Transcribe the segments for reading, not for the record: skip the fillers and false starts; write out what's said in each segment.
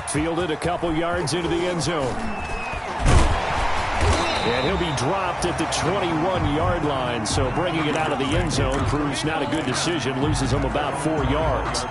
Fielded a couple yards into the end zone. And he'll be dropped at the 21-yard line. So bringing it out of the end zone proves not a good decision. Loses him about 4 yards.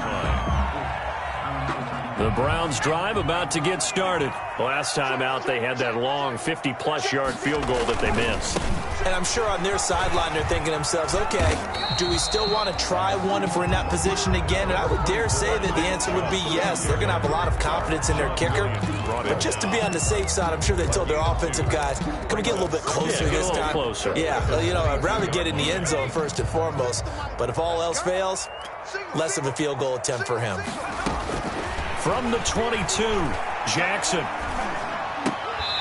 The Browns drive about to get started. Last time out, they had that long 50-plus yard field goal that they missed. And I'm sure on their sideline, they're thinking to themselves, okay, do we still want to try one if we're in that position again? And I would dare say that the answer would be yes. They're going to have a lot of confidence in their kicker. But just to be on the safe side, I'm sure they told their offensive guys, can we get a little bit closer this time? Closer. Yeah, I'd rather get in the end zone first and foremost. But if all else fails, less of a field goal attempt for him. From the 22, Jackson.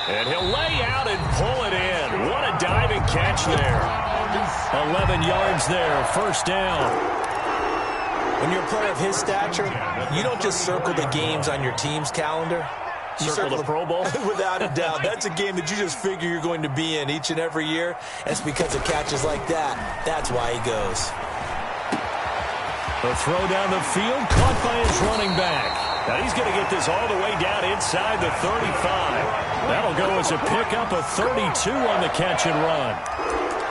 And he'll lay out and pull it in. What a diving catch there. 11 yards there, first down. When you're a player of his stature, you don't just circle the games on your team's calendar. You circle the Pro Bowl? Without a doubt. That's a game that you just figure you're going to be in each and every year. That's because of catches like that. That's why he goes. The throw down the field, caught by his running back. Now he's going to get this all the way down inside the 35. That'll go as a pickup of 32 on the catch and run.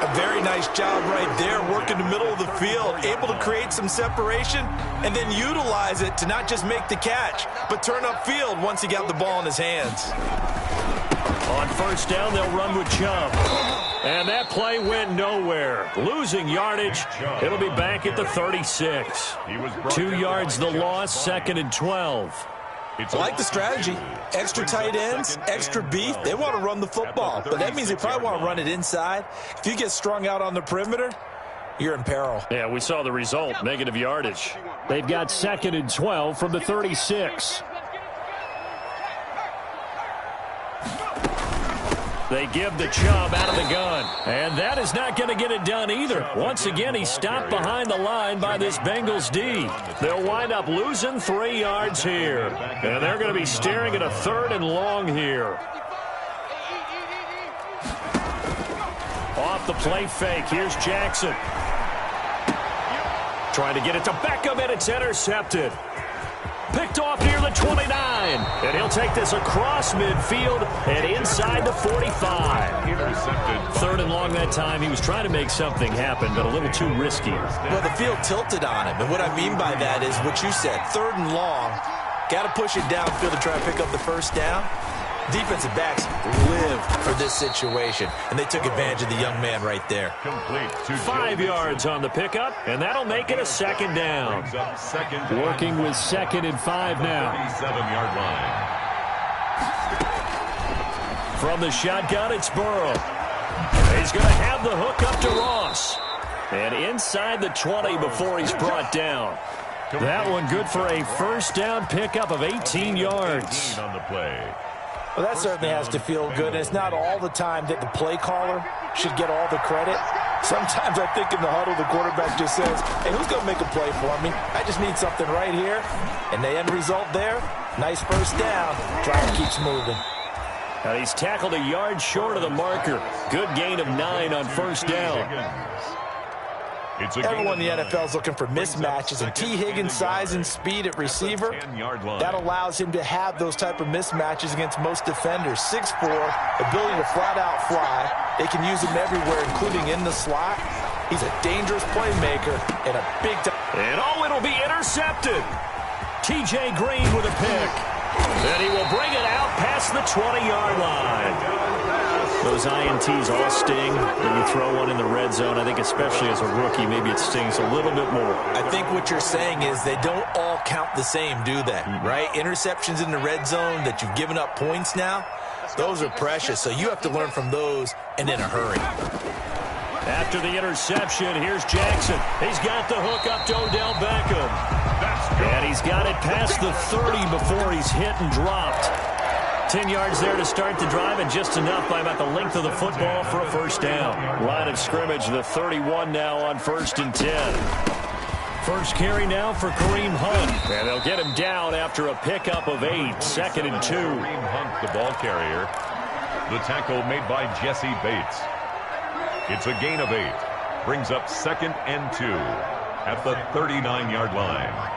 A very nice job right there, working the middle of the field, able to create some separation and then utilize it to not just make the catch, but turn upfield once he got the ball in his hands. On first down, they'll run with Chubb. And that play went nowhere. Losing yardage. It'll be back at the 36. 2 yards the loss, second and 12. I like the strategy. Extra tight ends, extra beef. They want to run the football, but that means they probably want to run it inside. If you get strung out on the perimeter, you're in peril. Yeah, we saw the result, negative yardage. They've got second and 12 from the 36. They give the Chubb out of the gun. And that is not going to get it done either. Once again, he's stopped behind the line by this Bengals D. They'll wind up losing 3 yards here. And they're going to be staring at a third and long here. Off the play fake. Here's Jackson. Trying to get it to Beckham, and it's intercepted. Picked off near the 29. And he'll take this across midfield and inside the 45. Intercepted. Third and long that time. He was trying to make something happen, but a little too risky. Well, the field tilted on him. And what I mean by that is what you said. Third and long. Got to push it downfield to try to pick up the first down. Defensive backs lived for this situation, and they took advantage of the young man right there. 5 yards on the pickup, and that'll make it a second down. Working with second and 5 now. 37-yard line. From the shotgun, it's Burrow. He's going to have the hook up to Ross. And inside the 20 before he's brought down. That one good for a first down pickup of 18 yards. On the play. Well, that certainly has to feel good. And it's not all the time that the play caller should get all the credit. Sometimes I think in the huddle, the quarterback just says, hey, who's going to make a play for me? I just need something right here. And the end result there, nice first down. Drive keeps moving. Now he's tackled a yard short of the marker. Good gain of 9 on first down. Everyone in the NFL is looking for mismatches, and T. Higgins' size and speed at receiver, that allows him to have those type of mismatches against most defenders. 6'4", ability to flat-out fly. They can use him everywhere, including in the slot. He's a dangerous playmaker and a big-time. And it'll be intercepted. T.J. Green with a pick. And he will bring it out past the 20-yard line. Those INTs all sting when you throw one in the red zone. I think especially as a rookie, maybe it stings a little bit more. I think what you're saying is they don't all count the same, do they? Right? Interceptions in the red zone that you've given up points now, those are precious. So you have to learn from those and in a hurry. After the interception, here's Jackson. He's got the hook up to Odell Beckham. And he's got it past the 30 before he's hit and dropped. 10 yards there to start the drive, and just enough by about the length of the football for a first down. Line of scrimmage, the 31 now on 1st and 10. First carry now for Kareem Hunt. And they'll get him down after a pickup of 8. 2nd and 2. Kareem Hunt, the ball carrier. The tackle made by Jesse Bates. It's a gain of 8. Brings up 2nd and 2 at the 39-yard line.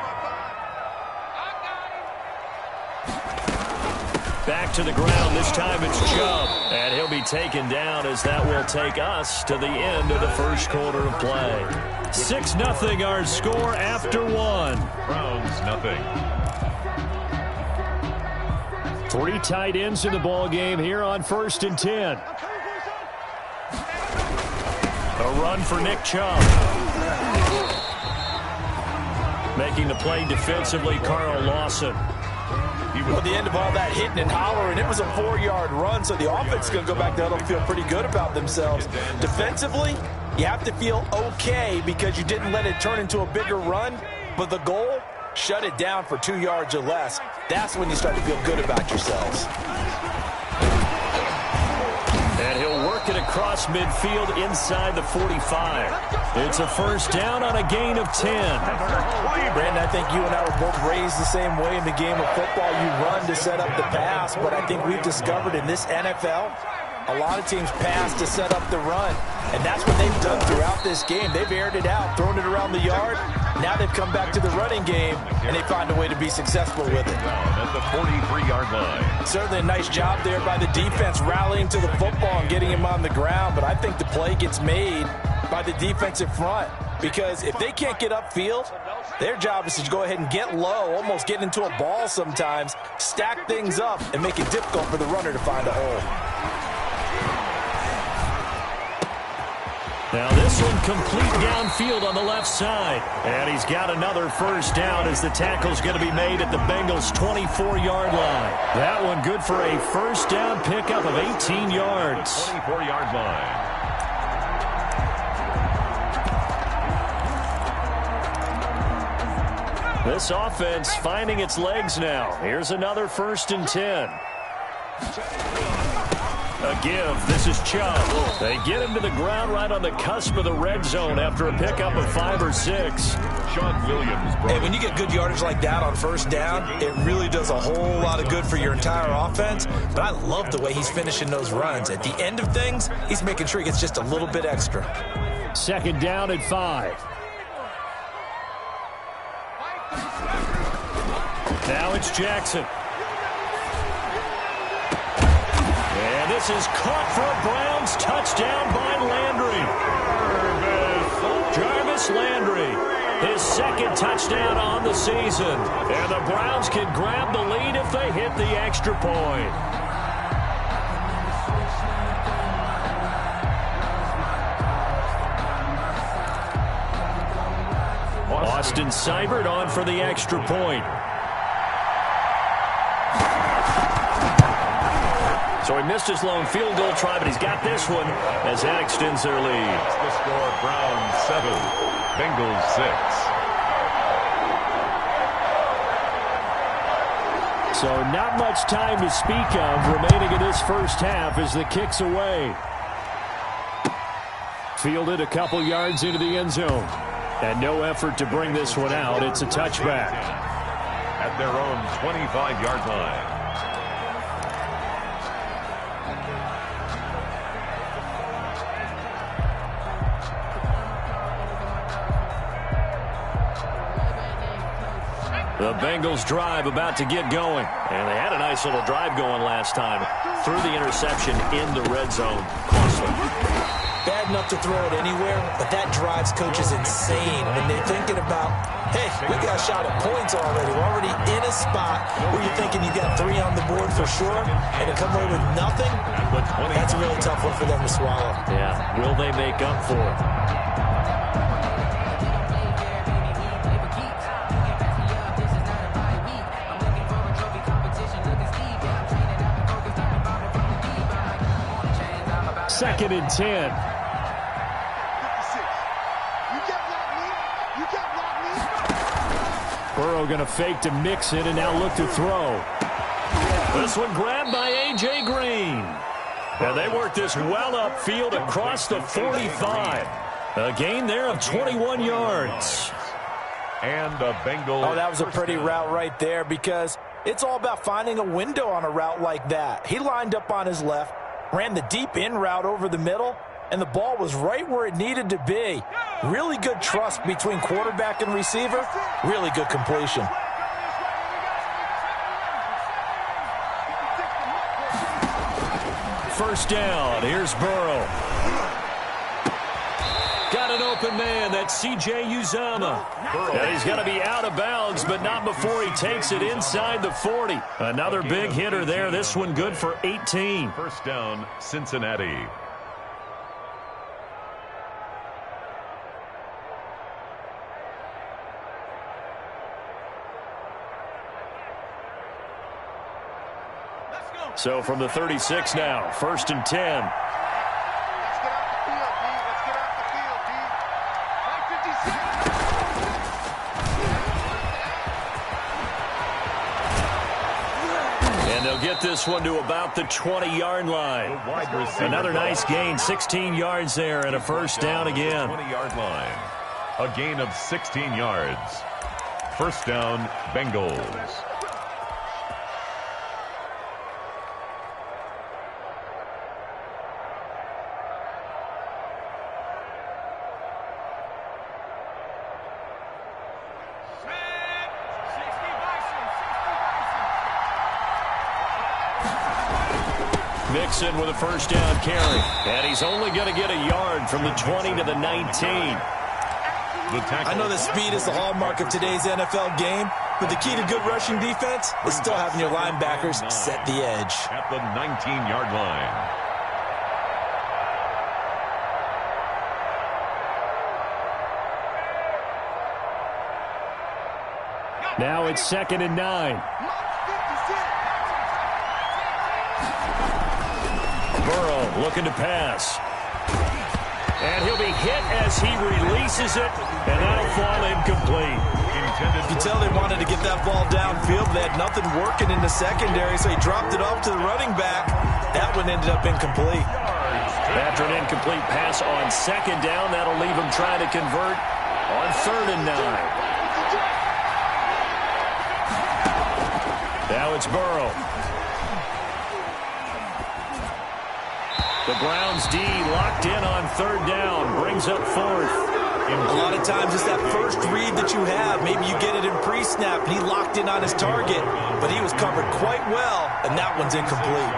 Back to the ground. This time it's Chubb. And he'll be taken down as that will take us to the end of the first quarter of play. 6-0 our score after one. Browns nothing. 3 tight ends in the ball game here on 1st and 10. A run for Nick Chubb. Making the play defensively, Carl Lawson. At the end of all that hitting and hollering, it was a 4-yard run, so the offense is going to go back there and feel pretty good about themselves. Defensively, you have to feel okay because you didn't let it turn into a bigger run, but the goal, shut it down for 2 yards or less. That's when you start to feel good about yourselves. And he'll work it across midfield inside the 45. It's a first down on a gain of 10. Brandon, I think you and I were both raised the same way in the game of football. You run to set up the pass, but I think we've discovered in this NFL, a lot of teams pass to set up the run. And that's what they've done throughout this game. They've aired it out, thrown it around the yard. Now they've come back to the running game, and they find a way to be successful with it. At the 43-yard line. Certainly a nice job there by the defense, rallying to the football and getting him on the ground. But I think the play gets made by the defensive front, because if they can't get upfield, their job is to go ahead and get low, almost get into a ball sometimes, stack things up, and make it difficult for the runner to find a hole. Now this one complete downfield on the left side. And he's got another first down as the tackle's going to be made at the Bengals' 24-yard line. That one good for a first down pickup of 18 yards. 24-yard line. This offense finding its legs now. Here's another 1st and 10. A give. This is Chubb. They get him to the ground right on the cusp of the red zone after a pickup of 5 or 6. Sean Williams. Hey, when you get good yardage like that on first down, it really does a whole lot of good for your entire offense. But I love the way he's finishing those runs. At the end of things, he's making sure he gets just a little bit extra. 2nd down at 5. Now it's Jackson. And this is caught for a Browns touchdown by Landry. Jarvis Landry, his 2nd touchdown on the season. And the Browns can grab the lead if they hit the extra point. Austin Seibert on for the extra point. So he missed his lone field goal try, but he's got this one as that extends their lead. The score, Browns 7, Bengals 6. So not much time to speak of remaining in this first half as the kick's away. Fielded a couple yards into the end zone. And no effort to bring this one out. It's a touchback. At their own 25-yard line. The Bengals drive about to get going. And they had a nice little drive going last time. Threw the interception in the red zone. Costly. Bad enough to throw it anywhere, but that drives coaches insane when they're thinking about, hey, we got a shot at points already. We're already in a spot where you're thinking you got 3 on the board for sure, and to come away with nothing, that's a really tough one for them to swallow. Yeah, will they make up for it? Second and 10. Burrow going to fake to Mixon and now look to throw. This one grabbed by A.J. Green. And they work this well upfield across the 45. A gain there of 21 yards. And the Bengals. Oh, that was a pretty route right there because it's all about finding a window on a route like that. He lined up on his left, ran the deep in route over the middle, and the ball was right where it needed to be. Really good trust between quarterback and receiver. Really good completion. first down. Here's Burrow. Got an open man. That's C.J. Uzomah. And he's going to be out of bounds, but not before he takes it inside the 40. Another big hitter there. This one good for 18. First down, Cincinnati. So from the 36 now, 1st and 10. And they'll get this one to about the 20-yard line. Another nice gain, 16 yards there, and a first down again. 20-yard line. A gain of 16 yards. First down, Bengals. Mixon with a first down carry. And he's only going to get a yard from the 20 to the 19. I know that speed is the hallmark of today's NFL game, but the key to good rushing defense is still having your linebackers set the edge. At the 19-yard line. Now it's 2nd and 9. Burrow looking to pass. And he'll be hit as he releases it, and that'll fall incomplete. You can tell they wanted to get that ball downfield. They had nothing working in the secondary, so he dropped it off to the running back. That one ended up incomplete. After an incomplete pass on 2nd down, that'll leave him trying to convert on 3rd and 9. Now it's Burrow. The Browns D locked in on 3rd down, brings up 4th. A lot of times it's that first read that you have. Maybe you get it in pre-snap, and he locked in on his target, but he was covered quite well, and that one's incomplete.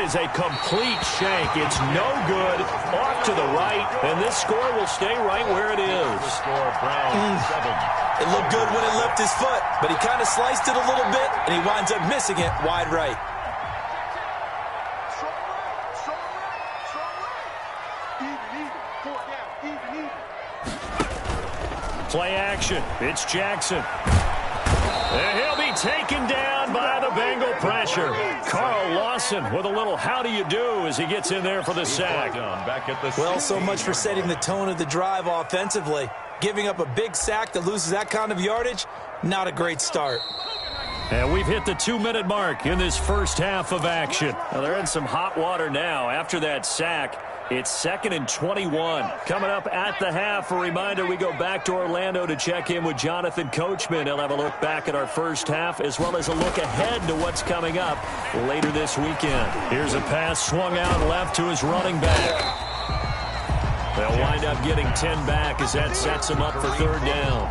Is a complete shank. It's no good. Off to the right, and this score will stay right where it is. It looked good when it left his foot, but he kind of sliced it a little bit, and he winds up missing it wide right. Play action. It's Jackson. And he'll be taken down by the Bengal pressure. Carl Lawson with a little how do you do as he gets in there for the sack. Well, so much for setting the tone of the drive offensively. Giving up a big sack that loses that kind of yardage, not a great start. And we've hit the 2-minute mark in this first half of action. Now, they're in some hot water now after that sack. It's 2nd and 21. Coming up at the half, a reminder we go back to Orlando to check in with Jonathan Coachman. He'll have a look back at our first half as well as a look ahead to what's coming up later this weekend. Here's a pass swung out left to his running back. They'll wind up getting 10 back as that sets him up for 3rd down.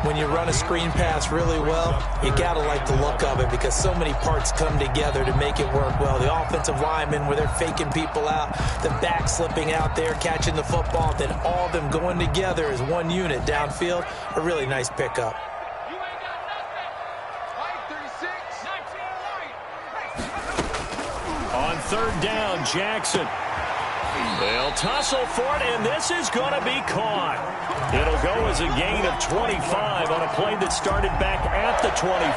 When you run a screen pass really well, you got to like the look of it because so many parts come together to make it work well. The offensive linemen, where they're faking people out, the back slipping out there, catching the football, then all of them going together as one unit downfield, a really nice pickup. On 3rd down, Jackson. They'll tussle for it, and this is going to be caught. It'll go as a gain of 25 on a play that started back at the 25.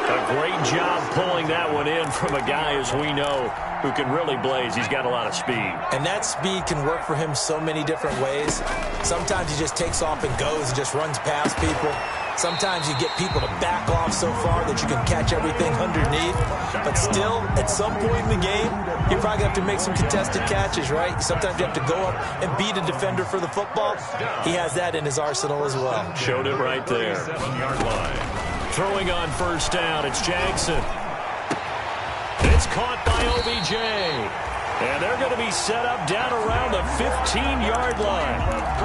A great job pulling that one in from a guy, as we know, who can really blaze. He's got a lot of speed. And that speed can work for him so many different ways. Sometimes he just takes off and goes and just runs past people. Sometimes you get people to back off so far that you can catch everything underneath. But still, at some point in the game, you're probably going to have to make some contested catches, right? Sometimes you have to go up and beat a defender for the football. He has that in his arsenal as well. Showed it right there. 7-yard line. Throwing on 1st down, it's Jackson. It's caught by OBJ. And they're going to be set up down around the 15-yard line.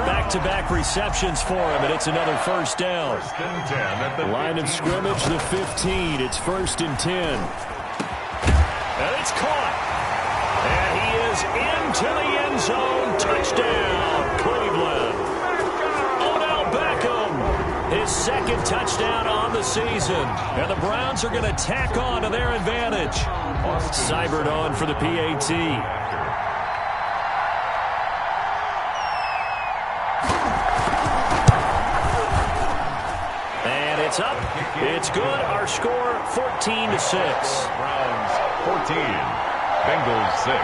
Back-to-back receptions for him, and it's another first down. First and 10 at the Line of scrimmage, the 15. It's first and 10. And it's caught. And he is into the end zone. Touchdown, Cleveland. Odell Beckham, his second touchdown on the season. And the Browns are going to tack on to their advantage. Seibert on for the PAT. And it's up. It's good. Our score, 14-6. Browns 14, Bengals 6.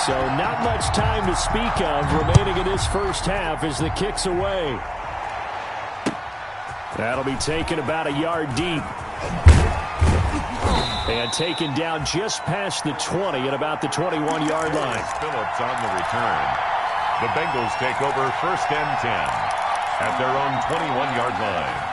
So not much time to speak of remaining in this first half as the kick's away. That'll be taken about a yard deep. And taken down just past the 20 at about the 21-yard line. Phillips on the return. The Bengals take over first and 10 at their own 21-yard line.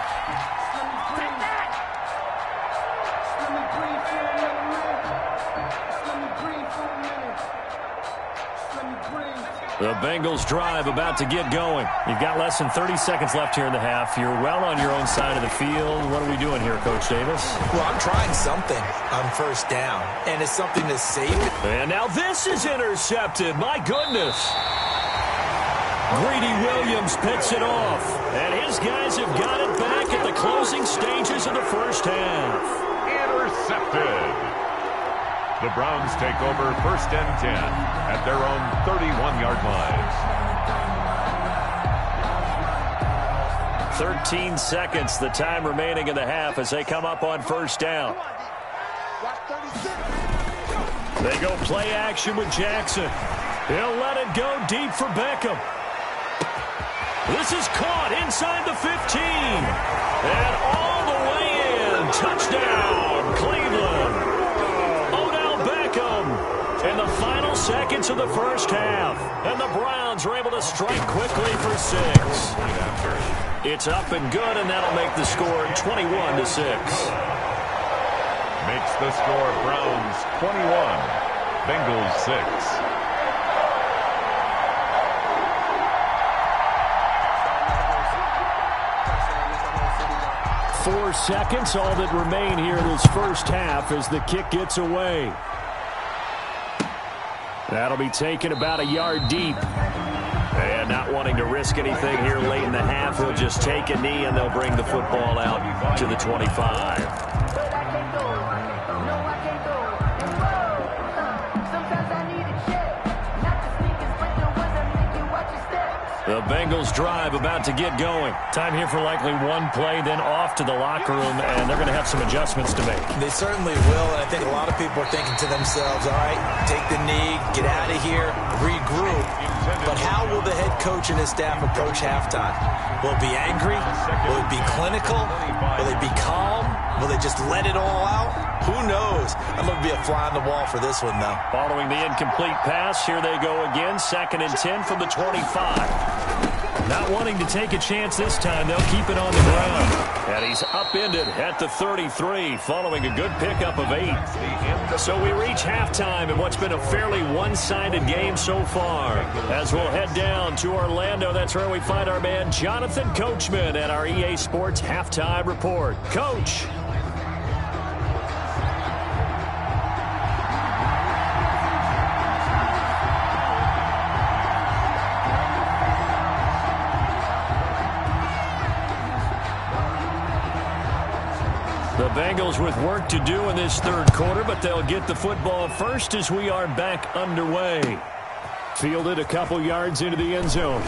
The Bengals drive about to get going. You've got less than 30 seconds left here in the half. You're well on your own side of the field. What are we doing here, Coach Davis? Well, I'm trying something on first down, and it's something to save it. And now this is intercepted. My goodness. Greedy Williams picks it off. And his guys have got it back at the closing stages of the first half. Intercepted. The Browns take over first and 10 at their own 31-yard line. 13 seconds, the time remaining in the half as they come up on first down. They go play action with Jackson. He'll let it go deep for Beckham. This is caught inside the 15. And all the way in. Touchdown, Cleveland. In the final seconds of the first half. And the Browns are able to strike quickly for 6. It's up and good, and that'll make the score 21-6. Makes the score Browns 21, Bengals 6. 4 seconds, all that remain here in this first half as the kick gets away. That'll be taken about a yard deep. And not wanting to risk anything here late in the half, he'll just take a knee and they'll bring the football out to the 25. The Bengals drive about to get going. Time here for likely one play, then off to the locker room, and they're going to have some adjustments to make. They certainly will, and I think a lot of people are thinking to themselves, all right, take the knee, get out of here, regroup. But how will the head coach and his staff approach halftime? Will it be angry? Will it be clinical? Will they be calm? Will they just let it all out? Who knows? I'd love to be a fly on the wall for this one, though. Following the incomplete pass, here they go again. 2nd and 10 from the 25. Not wanting to take a chance this time, they'll keep it on the ground. And he's upended at the 33, following a good pickup of 8. So we reach halftime in what's been a fairly one-sided game so far. As we'll head down to Orlando, that's where we find our man Jonathan Coachman at our EA Sports Halftime Report. Coach. The Bengals with work to do in this third quarter, but they'll get the football first as we are back underway. Fielded a couple yards into the end zone.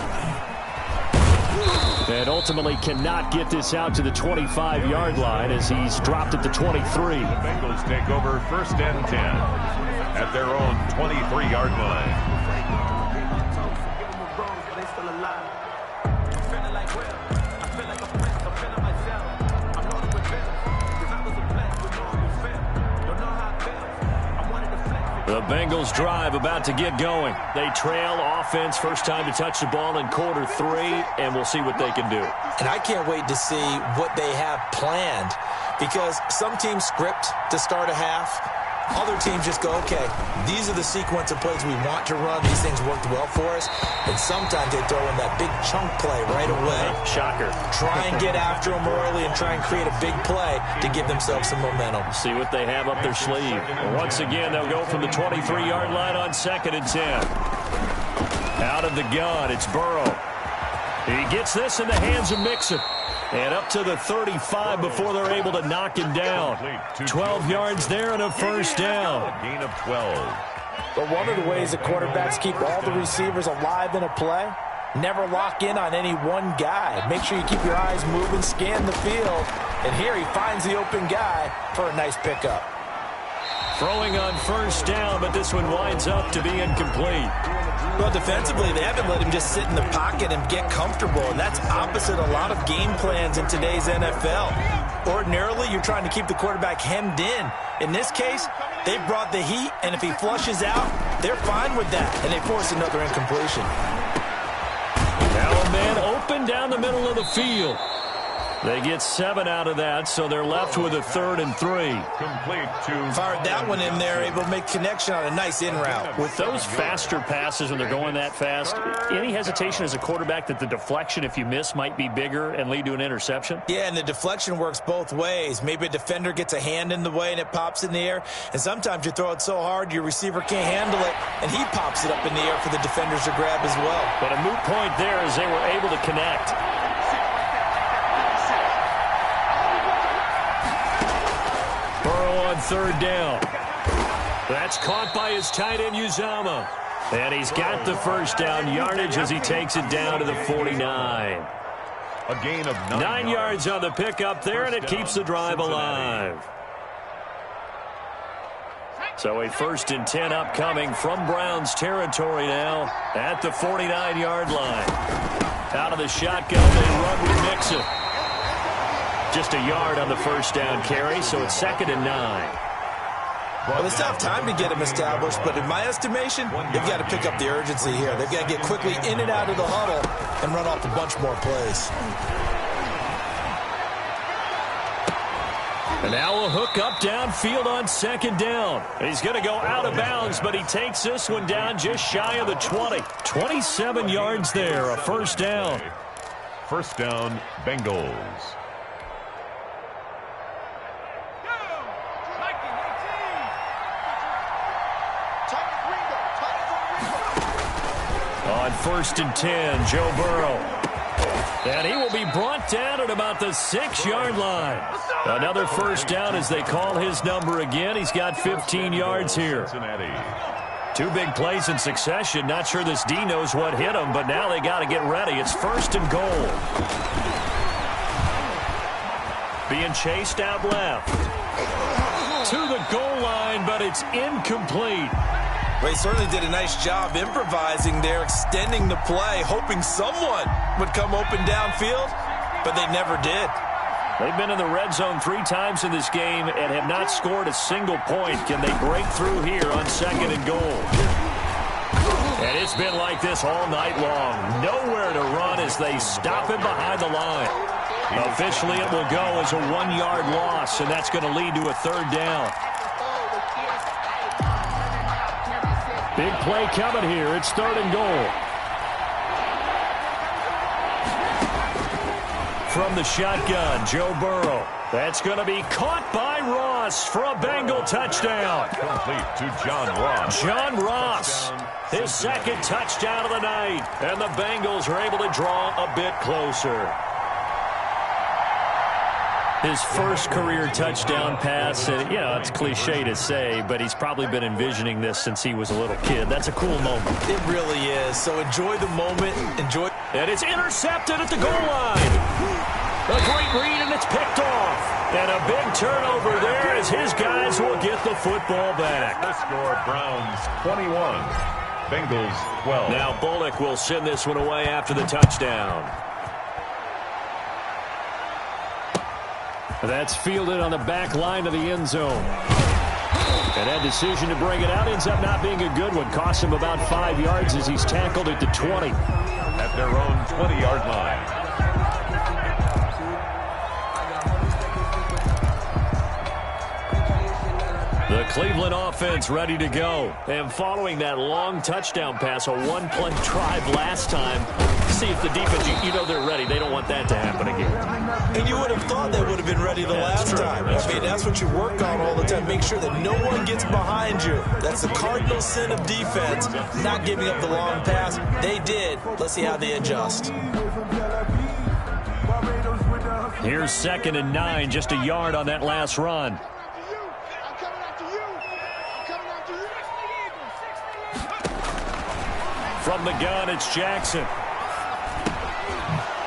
And ultimately cannot get this out to the 25-yard line as he's dropped at the 23. The Bengals take over first and 10 at their own 23-yard line. The Bengals drive about to get going. They trail offense, first time to touch the ball in quarter 3, and we'll see what they can do. And I can't wait to see what they have planned, because some teams script to start a half. Other teams just go, okay, these are the sequence of plays we want to run. These things worked well for us. And sometimes they throw in that big chunk play right away. Shocker. Try and get after them early and try and create a big play to give themselves some momentum. See what they have up their sleeve. And once again, they'll go from the 23-yard line on 2nd and 10. Out of the gun, it's Burrow. He gets this in the hands of Mixon. And up to the 35 before they're able to knock him down. 12 yards there and a first down. Gain of 12. But one of the ways that quarterbacks keep all the receivers alive in a play, never lock in on any one guy. Make sure you keep your eyes moving, scan the field. And here he finds the open guy for a nice pickup. Throwing on first down, but this one winds up to be incomplete. Well, defensively, they haven't let him just sit in the pocket and get comfortable, and that's opposite a lot of game plans in today's NFL. Ordinarily, you're trying to keep the quarterback hemmed in. In this case, they brought the heat, and if he flushes out, they're fine with that, and they force another incompletion. Now a man open down the middle of the field. They get 7 out of that, so they're left with a 3rd and 3. Complete to... Fired that one in there, able to make connection on a nice in route. With those faster passes when they're going that fast, any hesitation as a quarterback that the deflection, if you miss, might be bigger and lead to an interception? Yeah, and the deflection works both ways. Maybe a defender gets a hand in the way and it pops in the air, and sometimes you throw it so hard your receiver can't handle it, and he pops it up in the air for the defenders to grab as well. But a moot point there as they were able to connect. On 3rd down. That's caught by his tight end, Uzama. And he's got the first down yardage as he takes it down to the 49. A gain of 9 yards on the pickup there, and it keeps the drive alive. So a 1st and 10 upcoming from Browns territory now at the 49-yard line. Out of the shotgun, they run with Mixon. Just a yard on the first down carry, so it's 2nd and 9. Well, they still have time to get him established, but in my estimation, they've got to pick up the urgency here. They've got to get quickly in and out of the huddle and run off a bunch more plays. And now a hook up downfield on 2nd down. He's going to go out of bounds, but he takes this one down just shy of the 20. 27 yards there, a first down. First down, Bengals. On 1st and 10, Joe Burrow. And he will be brought down at about the 6-yard line. Another first down as they call his number again. He's got 15 yards here. Two big plays in succession. Not sure this D knows what hit him, but now they got to get ready. It's 1st and goal. Being chased out left. To the goal line, but it's incomplete. Well, he certainly did a nice job improvising there, extending the play, hoping someone would come open downfield, but they never did. They've been in the red zone 3 times in this game and have not scored a single point. Can they break through here on 2nd and goal? And it's been like this all night long. Nowhere to run as they stop him behind the line. Officially, it will go as a 1-yard loss, and that's going to lead to a 3rd down. Big play coming here. It's 3rd and goal. From the shotgun, Joe Burrow. That's going to be caught by Ross for a Bengal touchdown. Complete to John Ross. John Ross, his 2nd touchdown of the night. And the Bengals are able to draw a bit closer. His first career touchdown pass, and you know, it's cliche to say, but he's probably been envisioning this since he was a little kid. That's a cool moment. It really is. So enjoy the moment. Enjoy. And it's intercepted at the goal line. A great read, and it's picked off. And a big turnover there as his guys will get the football back. The score, Browns 21, Bengals 12. Now Bullock will send this one away after the touchdown. That's fielded on the back line of the end zone. And that decision to bring it out ends up not being a good one. Costs him about 5 yards as he's tackled at the 20. At their own 20-yard line. The Cleveland offense ready to go. And following that long touchdown pass, a one-play drive last time, see if the defense, you know they're ready. They don't want that to happen again. And you would have thought they would have been ready the last time. That's what you work on all the time. Make sure that no one gets behind you. That's the cardinal sin of defense, not giving up the long pass. They did. Let's see how they adjust. Here's 2nd and 9, just a yard on that last run. From the gun, it's Jackson.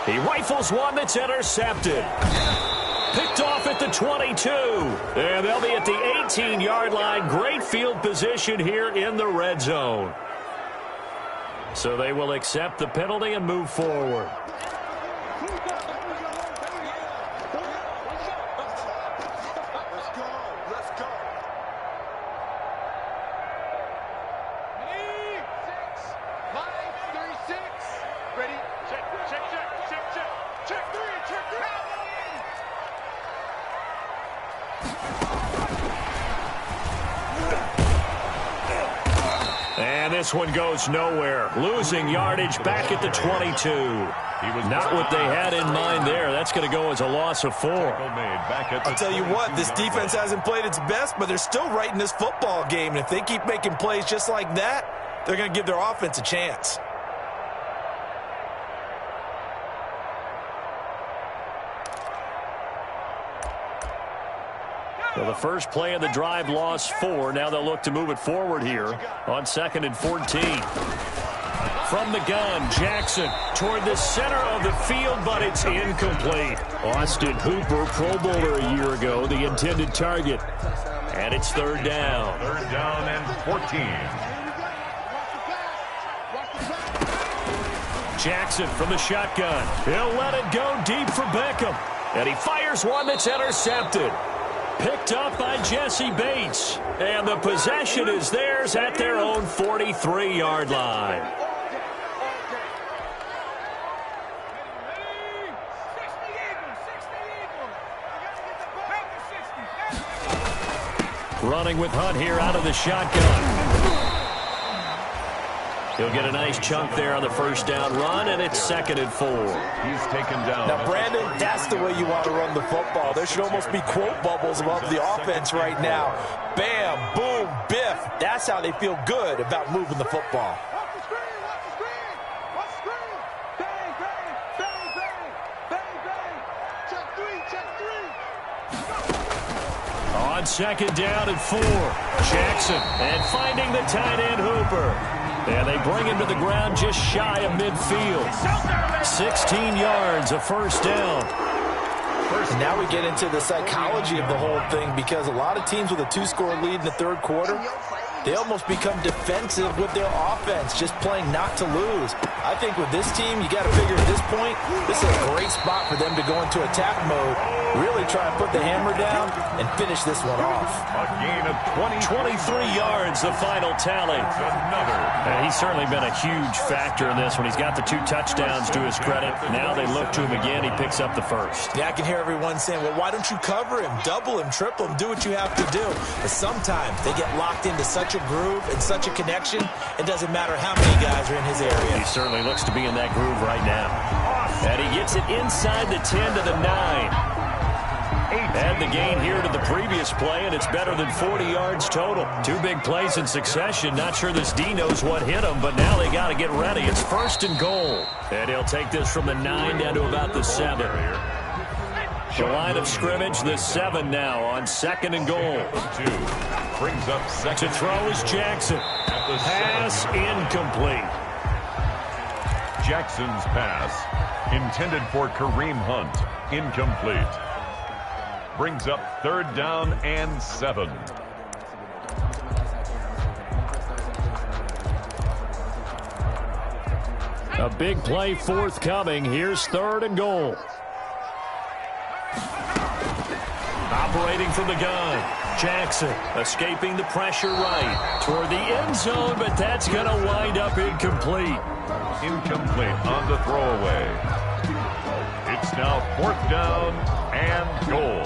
He rifles one that's intercepted. Picked off at the 22. And they'll be at the 18-yard line. Great field position here in the red zone. So they will accept the penalty and move forward. This one goes nowhere. Losing yardage back at the 22. Not what they had in mind there. That's going to go as a loss of 4. I'll tell you what, this defense hasn't played its best, but they're still right in this football game. And if they keep making plays just like that, they're going to give their offense a chance. Well, the first play of the drive lost 4. Now they'll look to move it forward here on 2nd and 14. From the gun, Jackson toward the center of the field, but it's incomplete. Austin Hooper, Pro Bowler a year ago, the intended target. And it's 3rd down. 3rd down and 14. Jackson from the shotgun. He'll let it go deep for Beckham. And he fires one that's intercepted. Picked up by Jesse Bates. And the possession is theirs at their own 43-yard line. Running with Hunt here out of the shotgun. He'll get a nice chunk there on the first down run, and it's 2nd and 4. He's taken down. Now, Brandon, that's the way you want to run the football. There should almost be quote bubbles above the offense right now. Bam, boom, biff. That's how they feel good about moving the football. On 2nd down and 4, Jackson, and finding the tight end Hooper. And they bring him to the ground just shy of midfield. 16 yards, a first down. And now we get into the psychology of the whole thing, because a lot of teams with a 2-score lead in the 3rd quarter, they almost become defensive with their offense, just playing not to lose. I think with this team, you got to figure at this point, this is a great spot for them to go into attack mode, really try and put the hammer down and finish this one off. A gain of 23 yards, the final tally. And he's certainly been a huge factor in this one. He's got the 2 touchdowns to his credit. Now they look to him again. He picks up the first. Yeah, I can hear everyone saying, well, why don't you cover him, double him, triple him, do what you have to do. But sometimes they get locked into such a groove and such a connection, it doesn't matter how many guys are in his area. He certainly looks to be in that groove right now. And he gets it inside the 10 to the 9. Add the gain here to the previous play, and it's better than 40 yards total. 2 big plays in succession. Not sure this D knows what hit him, but now they got to get ready. It's 1st and goal. And he'll take this from the 9 down to about the 7. The line of scrimmage, the 7 now on 2nd and goal. 2 brings up 2nd. To throw is Jackson. Pass incomplete. Jackson's pass, intended for Kareem Hunt, incomplete. Brings up 3rd down and 7. A big play forthcoming. Here's 3rd and goal. operating from the gun. Jackson escaping the pressure right toward the end zone, but that's going to wind up incomplete. Incomplete on the throwaway. It's now 4th down and goal.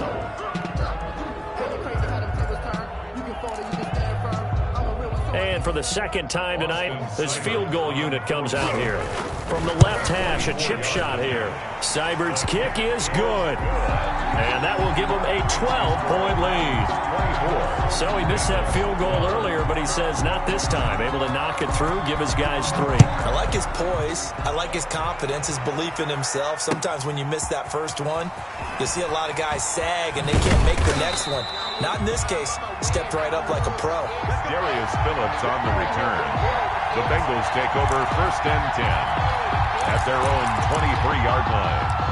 And for the second time tonight, this field goal unit comes out here. From the left hash, a chip shot here. Seibert's kick is good. And that will give him a 12-point lead. So he missed that field goal earlier, but he says not this time. Able to knock it through, give his guys 3. I like his poise. I like his confidence, his belief in himself. Sometimes when you miss that first one, you see a lot of guys sag and they can't make the next one. Not in this case. Stepped right up like a pro. Darius Phillips on the return. The Bengals take over 1st and 10 at their own 23-yard line.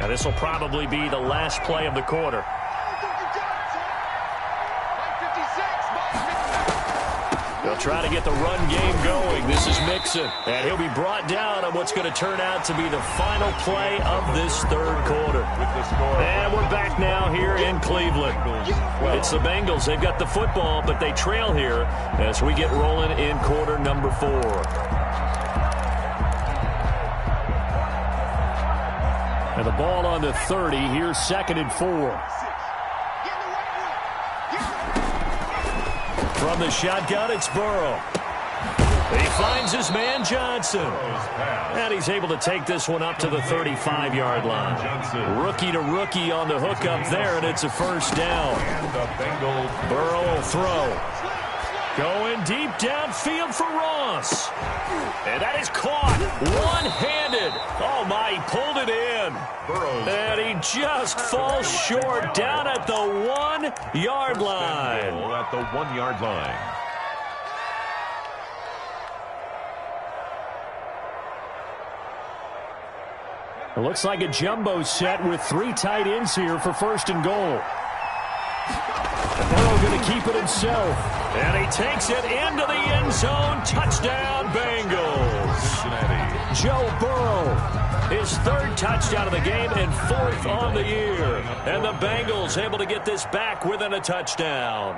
Now this will probably be the last play of the quarter. They'll try to get the run game going. This is Mixon, and he'll be brought down on what's going to turn out to be the final play of this 3rd quarter. And we're back now here in Cleveland. It's the Bengals. They've got the football, but they trail here as we get rolling in quarter number 4. And the ball on the 30. Here's 2nd and 4. From the shotgun, it's Burrow. He finds his man, Johnson. And he's able to take this one up to the 35-yard line. Rookie to rookie on the hook up there, and it's a 1st down. Burrow will throw. Going deep downfield for Ross. And that is caught one-handed. Oh, my, he pulled it in. And he just falls short down at the 1-yard line. At the 1-yard line. It looks like a jumbo set with 3 tight ends here for 1st and goal. Burrow going to keep it himself. And he takes it into the end zone. Touchdown, Bengals. Joe Burrow, his 3rd touchdown of the game and 4th on the year. And the Bengals able to get this back within a touchdown.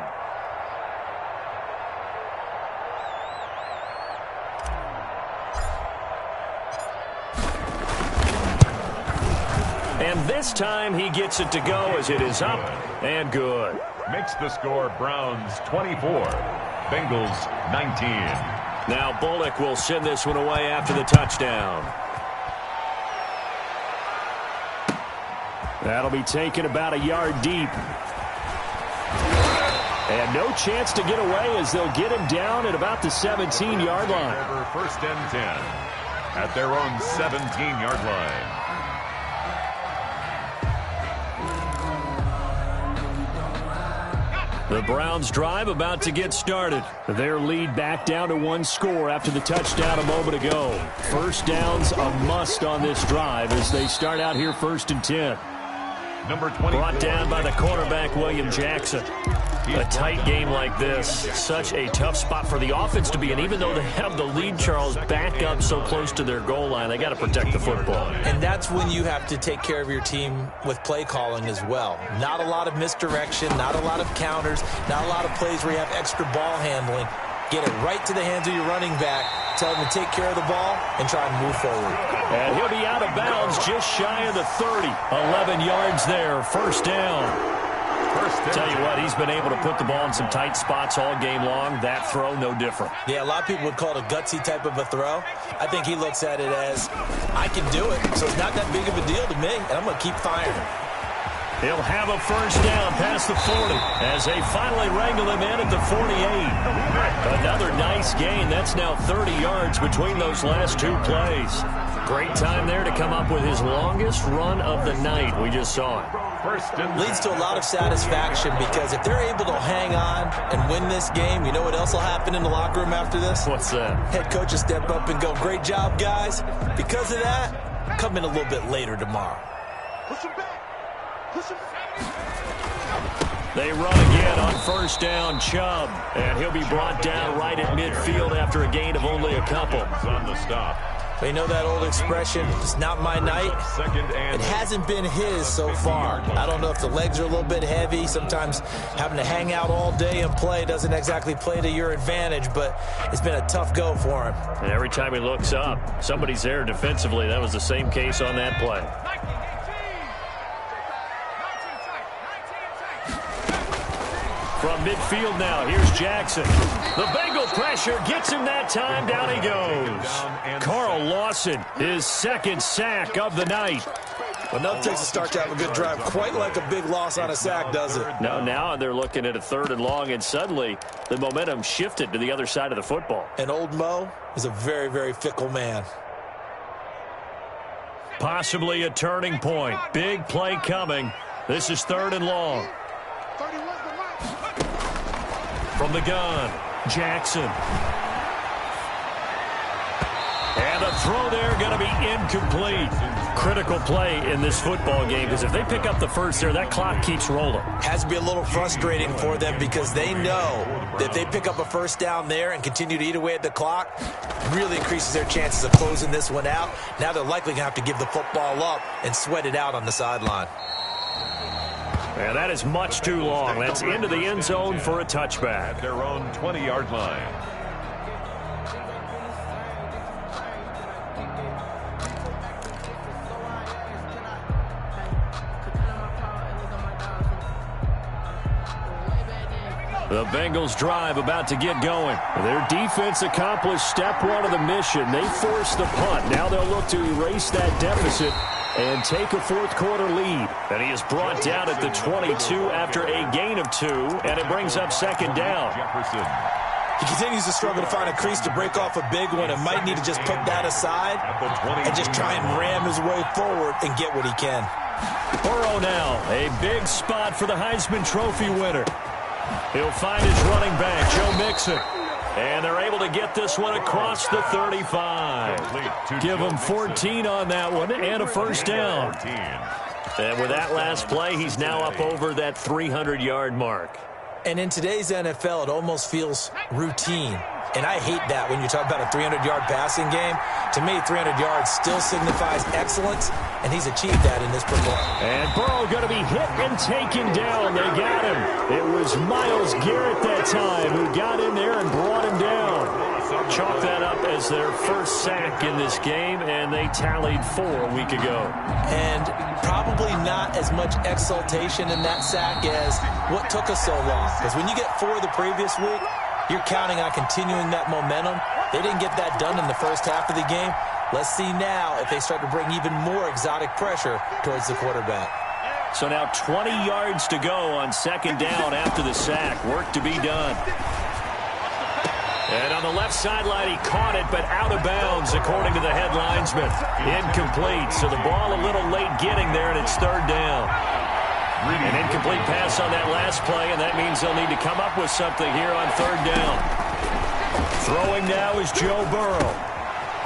And this time he gets it to go as it is up and good. Makes the score Browns 24, Bengals 19. Now Bullock will send this one away after the touchdown. That'll be taken about a yard deep. And no chance to get away as they'll get him down at about the 17-yard line. Over 1st and 10 at their own 17-yard line. The Browns drive about to get started. Their lead back down to 1 score after the touchdown a moment ago. 1st down's a must on this drive as they start out here 1st and 10. Number 24. Brought down by the cornerback, William Jackson. A tight game like this, such a tough spot for the offense to be in. Even though they have the lead, Charles, back up so close to their goal line, they got to protect the football. And that's when you have to take care of your team with play calling as well. Not a lot of misdirection, not a lot of counters, not a lot of plays where you have extra ball handling. Get it right to the hands of your running back. Tell him to take care of the ball and try and move forward. And he'll be out of bounds just shy of the 30. 11 yards there, 1st down. Tell you what, he's been able to put the ball in some tight spots all game long. That throw, no different. Yeah, a lot of people would call it a gutsy type of a throw. I think he looks at it as, I can do it, so it's not that big of a deal to me, and I'm going to keep firing. He'll have a 1st down past the 40 as they finally wrangle him in at the 48. Another nice gain. That's now 30 yards between those last 2 plays. Great time there to come up with his longest run of the night. We just saw it. Leads to a lot of satisfaction because if they're able to hang on and win this game, you know what else will happen in the locker room after this? What's that? Head coach will step up and go, great job, guys. Because of that, come in a little bit later tomorrow. They run again on first down, Chubb. And he'll be brought down right at midfield after a gain of only a couple. On the stop. They know that old expression, it's not my night. It hasn't been his so far. I don't know if the legs are a little bit heavy. Sometimes having to hang out all day and play doesn't exactly play to your advantage, but it's been a tough go for him. And every time he looks up, somebody's there defensively. That was the same case on that play. From midfield now, here's Jackson. The Bengal pressure gets him that time. Down he goes. Carl Lawson, his second sack of the night. Well, nothing takes a start to have a good drive. Quite like a big loss on a sack, does it? No, now they're looking at a 3rd and long, and suddenly the momentum shifted to the other side of the football. And old Mo is a very, very fickle man. Possibly a turning point. Big play coming. This is 3rd and long. From the gun, Jackson. And a throw there going to be incomplete. Critical play in this football game, because if they pick up the first there, that clock keeps rolling. Has to be a little frustrating for them, because they know that if they pick up a first down there and continue to eat away at the clock, really increases their chances of closing this one out. Now they're likely going to have to give the football up and sweat it out on the sideline. And that is much too long. That's into the end zone for a touchback. At their own 20-yard line. The Bengals drive about to get going. Their defense accomplished step 1 of the mission. They forced the punt. Now they'll look to erase that deficit and take a 4th quarter lead. And he is brought down at the 22 after a gain of 2, and it brings up 2nd down. Jefferson. He continues to struggle to find a crease to break off a big one, and might need to just put that aside and just try and ram his way forward and get what he can. Burrow now, a big spot for the Heisman Trophy winner. He'll find his running back, Joe Mixon. And they're able to get this one across the 35. Give him 14 on that one and a first down. And with that last play, he's now up over that 300-yard mark. And in today's NFL, it almost feels routine. And I hate that when you talk about a 300-yard passing game. To me, 300 yards still signifies excellence, and he's achieved that in this performance. And Burrow going to be hit and taken down. They got him. It was Myles Garrett that time who got in there and brought him down. Chalk that up as their first sack in this game, and they tallied 4 a week ago. And probably not as much exultation in that sack as what took us so long. Because when you get 4 the previous week, you're counting on continuing that momentum. They didn't get that done in the first half of the game. Let's see now if they start to bring even more exotic pressure towards the quarterback. So now 20 yards to go on 2nd down after the sack. Work to be done. And on the left sideline, he caught it, but out of bounds, according to the head linesman. Incomplete, so the ball a little late getting there, and it's 3rd down. An incomplete pass on that last play, and that means they'll need to come up with something here on 3rd down. Throwing now is Joe Burrow.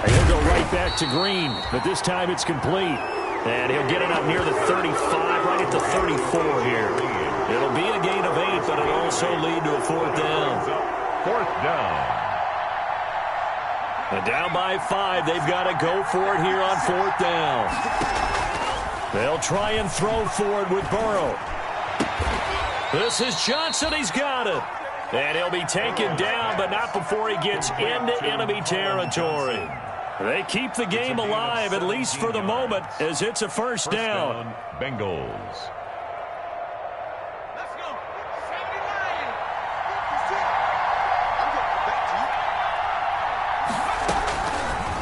And he'll go right back to Green, but this time it's complete. And he'll get it up near the 35, right at the 34 here. It'll be a gain of 8, but it'll also lead to a 4th down. 4th down. And down by 5, they've got to go for it here on 4th down. They'll try and throw forward with Burrow. This is Johnson. He's got it. And he'll be taken down, but not before he gets into enemy territory. They keep the game alive, at least for the moment, as it's a first down. Bengals.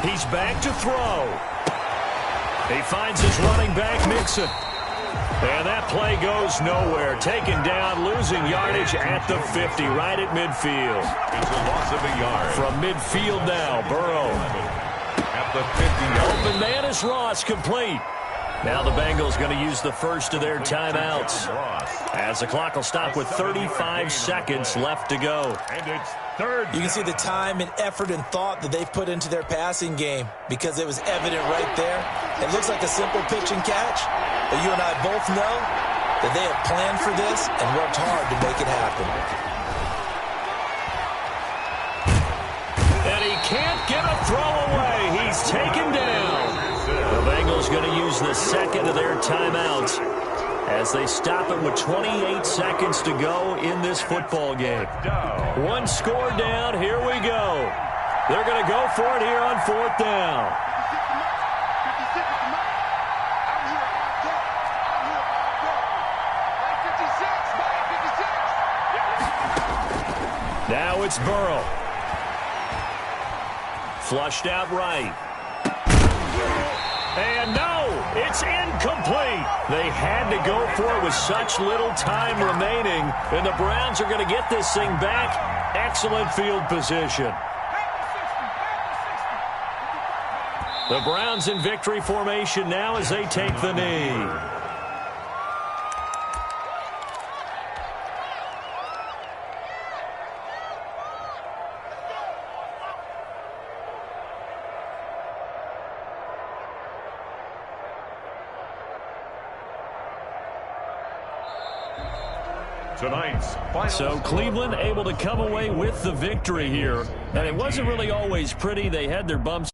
He's back to throw. He finds his running back, Mixon. And that play goes nowhere. Taken down, losing yardage at the 50, right at midfield. It's a loss of a yard. From midfield now, Burrow. At the 50-yard. Open man is Ross, complete. Now the Bengals going to use the first of their timeouts, as the clock will stop with 35 seconds left to go. And it's 3rd. You can see the time and effort and thought that they've put into their passing game, because it was evident right there. It looks like a simple pitch and catch, but you and I both know that they have planned for this and worked hard to make it happen. And he can't get a throw away. He's taken down. The Bengals going to use the second of their timeouts as they stop it with 28 seconds to go in this football game. One score down. Here we go. They're going to go for it here on fourth down. Now it's Burrow. Flushed out right. And no, it's incomplete. They had to go for it with such little time remaining. And the Browns are going to get this thing back. Excellent field position. The Browns in victory formation now as they take the knee. So Cleveland able to come away with the victory here. And it wasn't really always pretty. They had their bumps